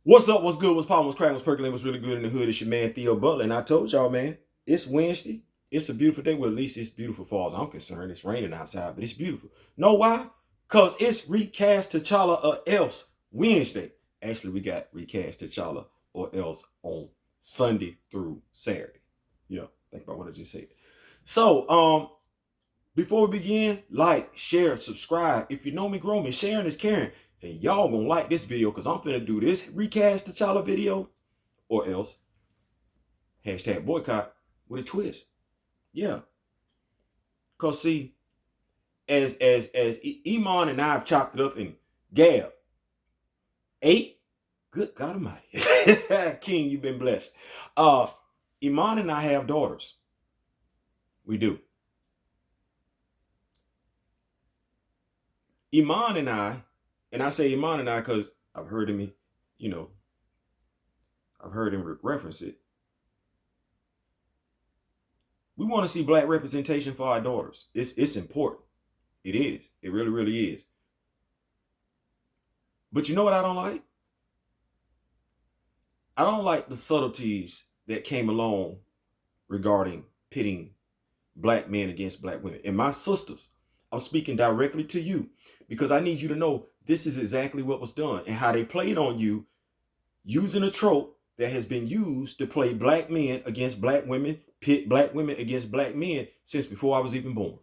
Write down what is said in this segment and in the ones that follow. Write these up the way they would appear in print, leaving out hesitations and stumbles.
What's up? What's good? What's poppin'? What's cracking? What's percolating? What's really good in the hood? It's your man Theo Butler, and I told y'all, man, it's Wednesday. It's a beautiful day. Well, at least it's beautiful far as I'm concerned. It's raining outside, but it's beautiful. Know why? Cause it's recast T'Challa or else Wednesday. Actually, we got recast T'Challa or else on Sunday through Saturday. Think about what I just said. So, before we begin, like, share, subscribe. If you know me, grow me. Sharing is caring. And y'all gonna like this video because I'm finna do this recast T'Challa video or else hashtag boycott with a twist. Yeah. Cause see, as Iman and I have chopped it up in Gab, 8, good God Almighty. King, you've been blessed. Iman and I have daughters. We do. Iman and I say Iman and I because I've heard him, I've heard him reference it. We want to see black representation for our daughters. It's important. It is. It really, really is. But you know what I don't like? I don't like the subtleties that came along regarding pitting black men against black women. And my sisters, I'm speaking directly to you because I need you to know this is exactly what was done and how they played on you using a trope that has been used to play black men against black women, pit black women against black men since before I was even born.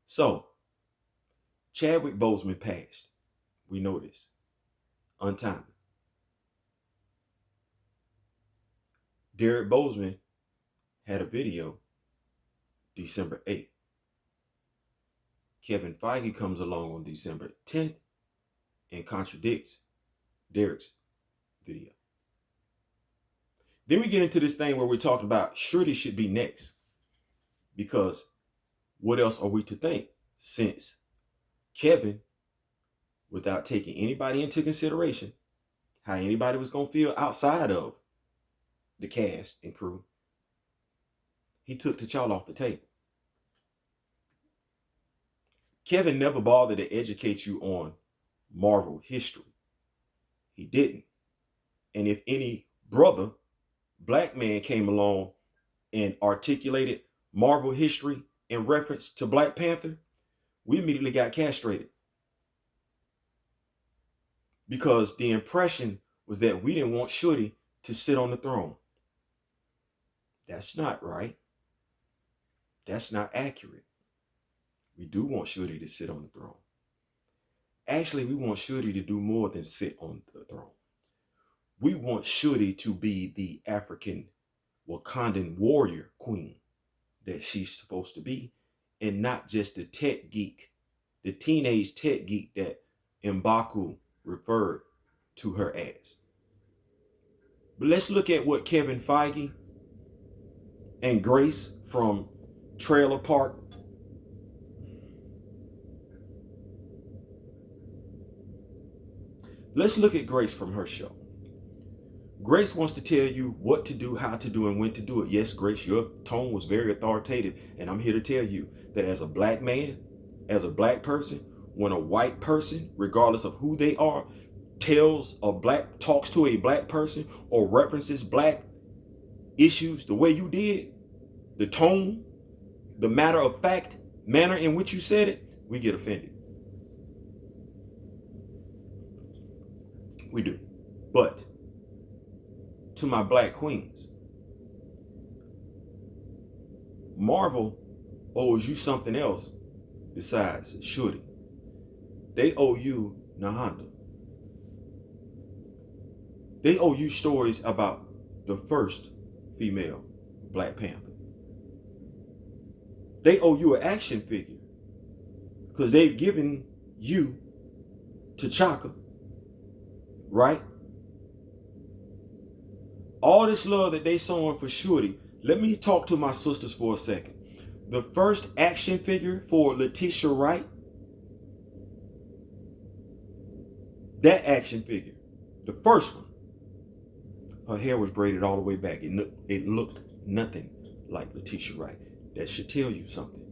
So, Chadwick Boseman passed. We know this. Untimely. Derek Boseman had a video December 8th. Kevin Feige comes along on December 10th and contradicts Derek's video. Then we get into this thing where we're talking about Shuri should be next. Because what else are we to think? Since Kevin, without taking anybody into consideration, how anybody was going to feel outside of the cast and crew, he took T'Challa off the table. Kevin never bothered to educate you on Marvel history. He didn't. And if any brother, black man came along and articulated Marvel history in reference to Black Panther, we immediately got castrated. Because the impression was that we didn't want Shuri to sit on the throne. That's not right. That's not accurate. We do want Shuri to sit on the throne. Actually, we want Shuri to do more than sit on the throne. We want Shuri to be the African Wakandan warrior queen that she's supposed to be, and not just the tech geek, the teenage tech geek that M'Baku referred to her as. But let's look at what Kevin Feige and Grace from Trailer Park Let's look at Grace from her show. Grace wants to tell you what to do, how to do, and when to do it. Yes, Grace, your tone was very authoritative. And I'm here to tell you that as a black man, as a black person, when a white person, regardless of who they are, talks to a black person or references black issues the way you did, the tone, the matter of fact, manner in which you said it, we get offended. We do. But to my black queens, Marvel owes you something else besides Shuri. They owe you Nahanda. They owe you stories about the first female Black Panther. They owe you an action figure because they've given you T'Chaka, right? All this love that they showing for Shuri. Let me talk to my sisters for a second. The first action figure for Letitia Wright, that action figure, the first one, her hair was braided all the way back. It looked nothing like Letitia Wright. That should tell you something.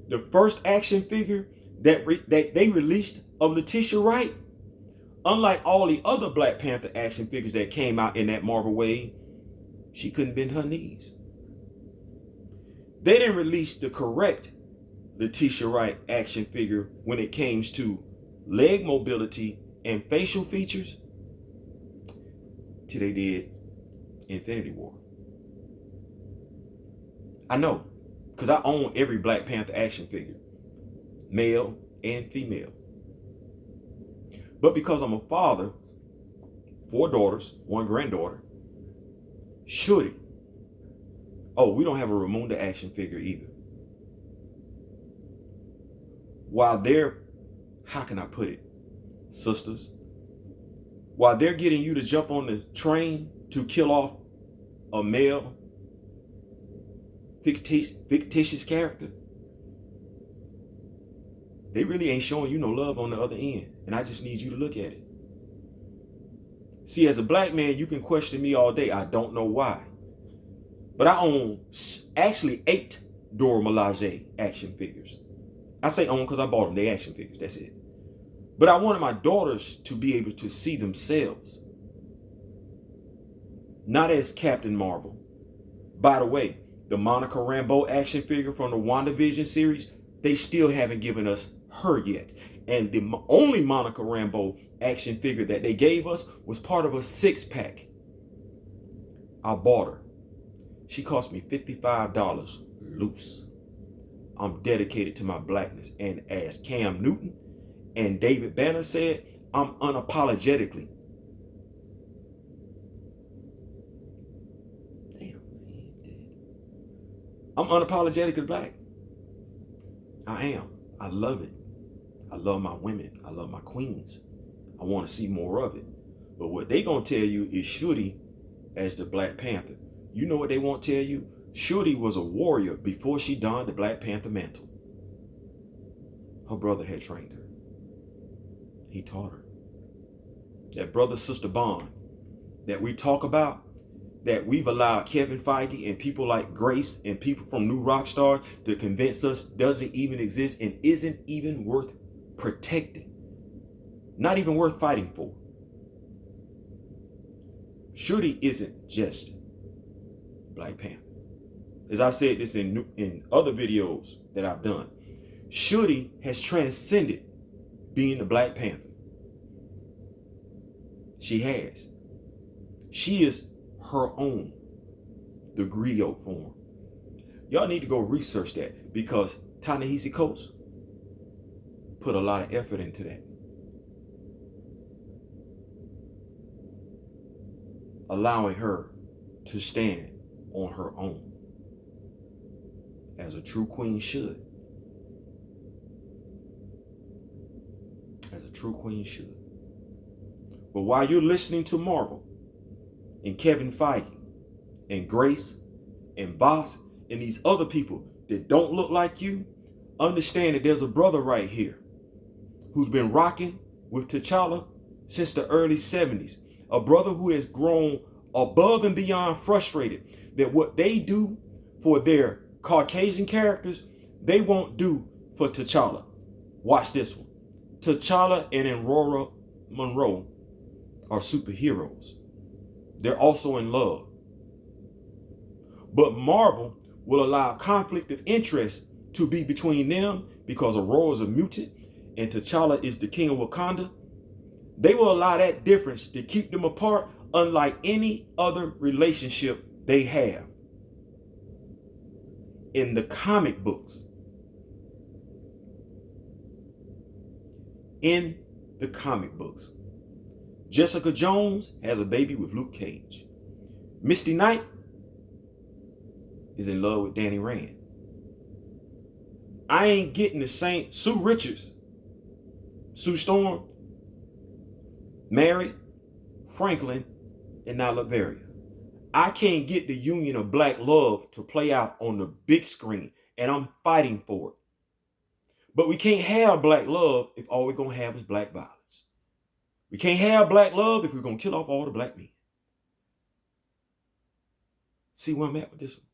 The first action figure that they released of Letitia Wright Unlike all the other Black Panther action figures that came out in that Marvel wave, she couldn't bend her knees. They didn't release the correct Letitia Wright action figure when it came to leg mobility and facial features till they did Infinity War. I know, because I own every Black Panther action figure, male and female. But because I'm a father, 4 daughters, 1 granddaughter, Shuri. Oh, we don't have a Ramunda action figure either. While they're, how can I put it, sisters? While they're getting you to jump on the train to kill off a male fictitious character, they really ain't showing you no love on the other end. And I just need you to look at it. See, as a black man, you can question me all day. I don't know why. But I own actually 8 Dora Milaje action figures. I say own because I bought them. They action figures. That's it. But I wanted my daughters to be able to see themselves. Not as Captain Marvel. By the way, the Monica Rambeau action figure from the WandaVision series, they still haven't given us her yet. And the only Monica Rambeau action figure that they gave us was part of a 6-pack. I bought her. She cost me $55 loose. I'm dedicated to my blackness. And as Cam Newton and David Banner said, I'm unapologetically. I'm unapologetically black. I am. I love it. I love my women. I love my queens. I want to see more of it. But what they gonna tell you is Shuri as the Black Panther. You know what they won't tell you? Shuri was a warrior before she donned the Black Panther mantle. Her brother had trained her. He taught her. That brother-sister bond that we talk about, that we've allowed Kevin Feige and people like Grace and people from New Rockstar to convince us doesn't even exist and isn't even worth protecting. Not even worth fighting for. Shuri isn't just Black Panther. As I've said this in other videos that I've done, Shuri has transcended being the Black Panther. She has. She is her own, the griot form. Y'all need to go research that because Ta-Nehisi Coates put a lot of effort into that. Allowing her to stand on her own as a true queen should. As a true queen should. But while you're listening to Marvel and Kevin Feige and Grace and Boss and these other people that don't look like you, understand that there's a brother right here who's been rocking with T'Challa since the early 70s. A brother who has grown above and beyond frustrated that what they do for their Caucasian characters, they won't do for T'Challa. Watch this one. T'Challa and Aurora Monroe are superheroes. They're also in love. But Marvel will allow conflict of interest to be between them because Aurora is a mutant and T'Challa is the king of Wakanda. They will allow that difference to keep them apart, unlike any other relationship they have. In the comic books. In the comic books. Jessica Jones has a baby with Luke Cage. Misty Knight is in love with Danny Rand. I ain't getting the same. Sue Richards, Sue Storm, married Franklin and now Latveria. I can't get the union of black love to play out on the big screen, and I'm fighting for it. But we can't have black love if all we're going to have is black violence. We can't have black love if we're going to kill off all the black men. See where I'm at with this one?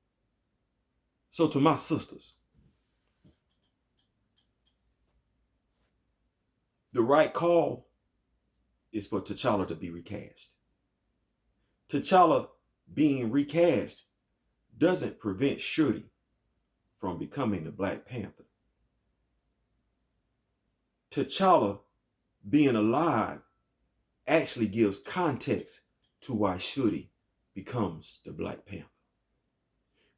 So to my sisters, the right call is for T'Challa to be recast. T'Challa being recast doesn't prevent Shuri from becoming the Black Panther. T'Challa being alive actually gives context to why Shuri becomes the Black Panther.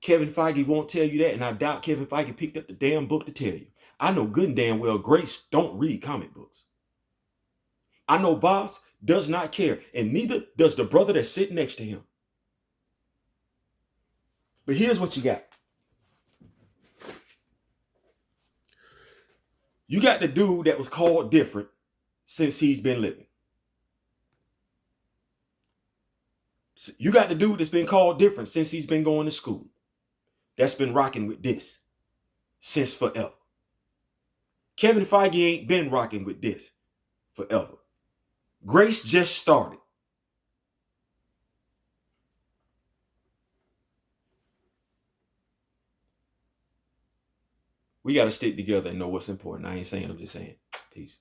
Kevin Feige won't tell you that, and I doubt Kevin Feige picked up the damn book to tell you. I know good and damn well Grace don't read comic books. I know Boss does not care, and neither does the brother that's sitting next to him. But here's what you got. You got the dude that was called different since he's been living. You got the dude that's been called different since he's been going to school. That's been rocking with this since forever. Kevin Feige ain't been rocking with this forever. Grace just started. We got to stick together and know what's important. I ain't saying, I'm just saying. Peace.